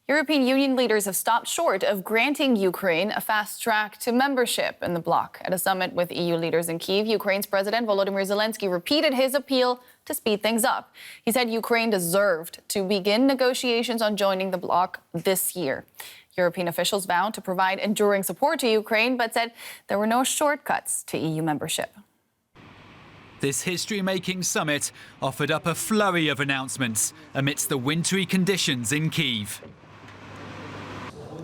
European Union leaders have stopped short of granting Ukraine a fast track to membership in the bloc. At a summit with EU leaders in Kyiv, Ukraine's President Volodymyr Zelenskyy repeated his appeal to speed things up. He said Ukraine deserved to begin negotiations on joining the bloc this year. European officials vowed to provide enduring support to Ukraine, but said there were no shortcuts to EU membership. This history-making summit offered up a flurry of announcements amidst the wintry conditions in Kyiv.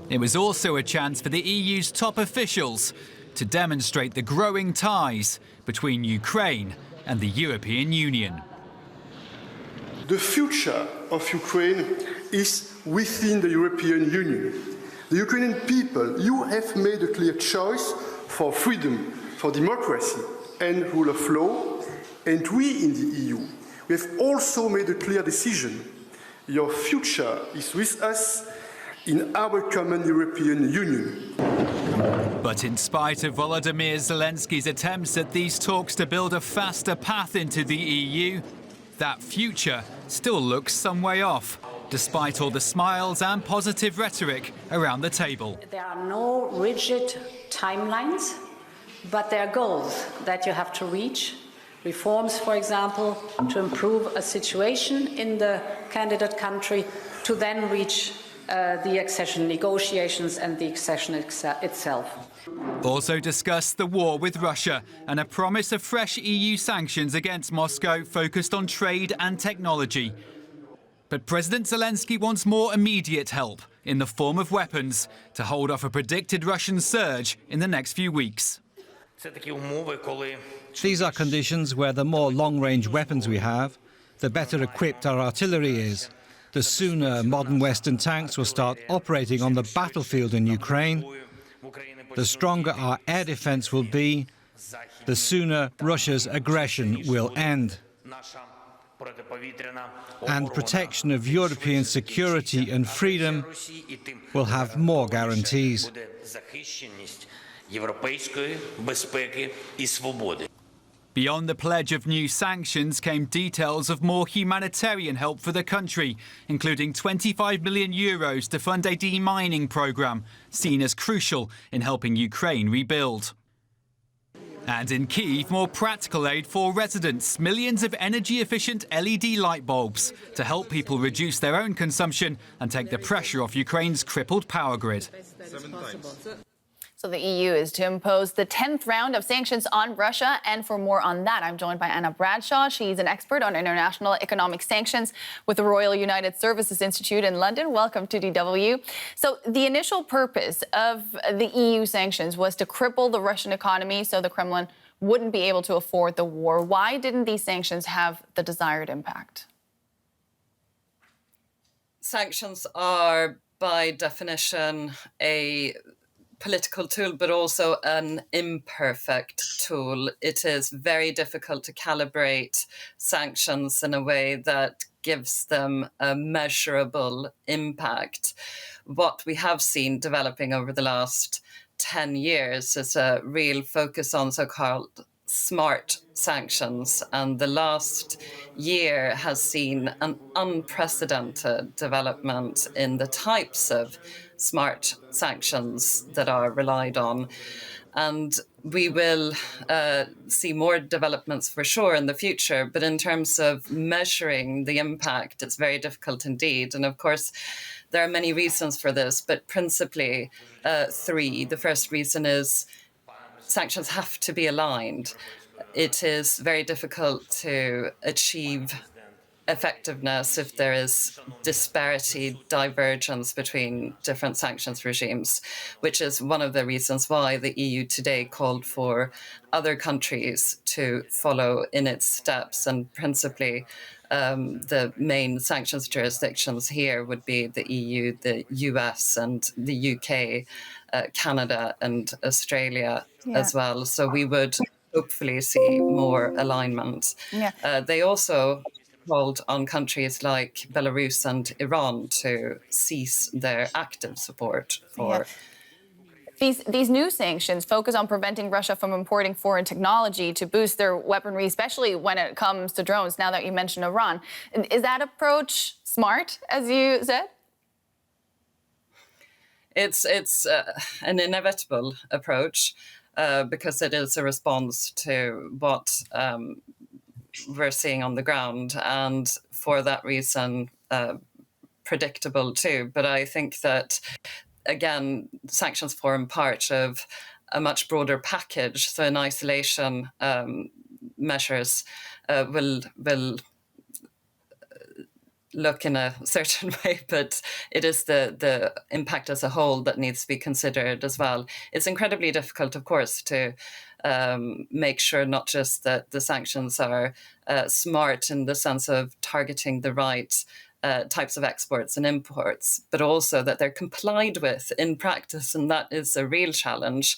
It was also a chance for the EU's top officials to demonstrate the growing ties between Ukraine and the European Union. The future of Ukraine is within the European Union. The Ukrainian people, you have made a clear choice for freedom, for democracy and rule of law, and we in the EU, we have also made a clear decision. Your future is with us in our common European Union. But in spite of Volodymyr Zelensky's attempts at these talks to build a faster path into the EU, that future still looks some way off, despite all the smiles and positive rhetoric around the table. There are no rigid timelines, but there are goals that you have to reach. Reforms, for example, to improve a situation in the candidate country, to then reach the accession negotiations and the accession itself. Also discussed the war with Russia and a promise of fresh EU sanctions against Moscow focused on trade and technology. But President Zelenskyy wants more immediate help in the form of weapons to hold off a predicted Russian surge in the next few weeks. These are conditions where the more long-range weapons we have, the better equipped our artillery is. The sooner modern Western tanks will start operating on the battlefield in Ukraine, the stronger our air defense will be, the sooner Russia's aggression will end. And protection of European security and freedom will have more guarantees. Beyond the pledge of new sanctions came details of more humanitarian help for the country, including €25 million to fund a demining programme, seen as crucial in helping Ukraine rebuild. And in Kyiv, more practical aid for residents, millions of energy-efficient LED light bulbs to help people reduce their own consumption and take the pressure off Ukraine's crippled power grid. So the EU is to impose the 10th round of sanctions on Russia. And for more on that, I'm joined by Anna Bradshaw. She's an expert on international economic sanctions with the Royal United Services Institute in London. Welcome to DW. So the initial purpose of the EU sanctions was to cripple the Russian economy so the Kremlin wouldn't be able to afford the war. Why didn't these sanctions have the desired impact? Sanctions are, by definition, a political tool, but also an imperfect tool. It is very difficult to calibrate sanctions in a way that gives them a measurable impact. What we have seen developing over the last 10 years is a real focus on so-called smart sanctions, and the last year has seen an unprecedented development in the types of smart sanctions that are relied on. And we will see more developments for sure in the future, but in terms of measuring the impact, it's very difficult indeed. And of course, there are many reasons for this, but principally three. The first reason is sanctions have to be aligned. It is very difficult to achieve effectiveness if there is disparity, divergence between different sanctions regimes, which is one of the reasons why the EU today called for other countries to follow in its steps. And principally, the main sanctions jurisdictions here would be the EU, the US and the UK, Canada and Australia as well. So we would hopefully see more alignment. They also called on countries like Belarus and Iran to cease their active support for... These new sanctions focus on preventing Russia from importing foreign technology to boost their weaponry, especially when it comes to drones, now that you mentioned Iran. Is that approach smart, as you said? It's an inevitable approach because it is a response to what we're seeing on the ground, and for that reason, predictable too. But I think that, again, sanctions form part of a much broader package. So in isolation, measures will look in a certain way, but it is the impact as a whole that needs to be considered as well. It's incredibly difficult, of course, to make sure not just that the sanctions are smart in the sense of targeting the right types of exports and imports, but also that they're complied with in practice. And that is a real challenge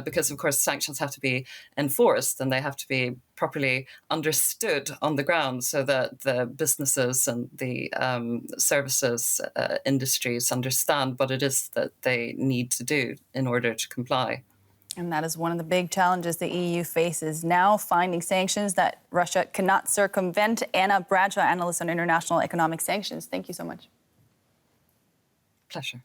because, of course, sanctions have to be enforced and they have to be properly understood on the ground so that the businesses and the services industries understand what it is that they need to do in order to comply. And that is one of the big challenges the EU faces now, finding sanctions that Russia cannot circumvent. Anna Bradshaw, analyst on international economic sanctions. Thank you so much. Pleasure.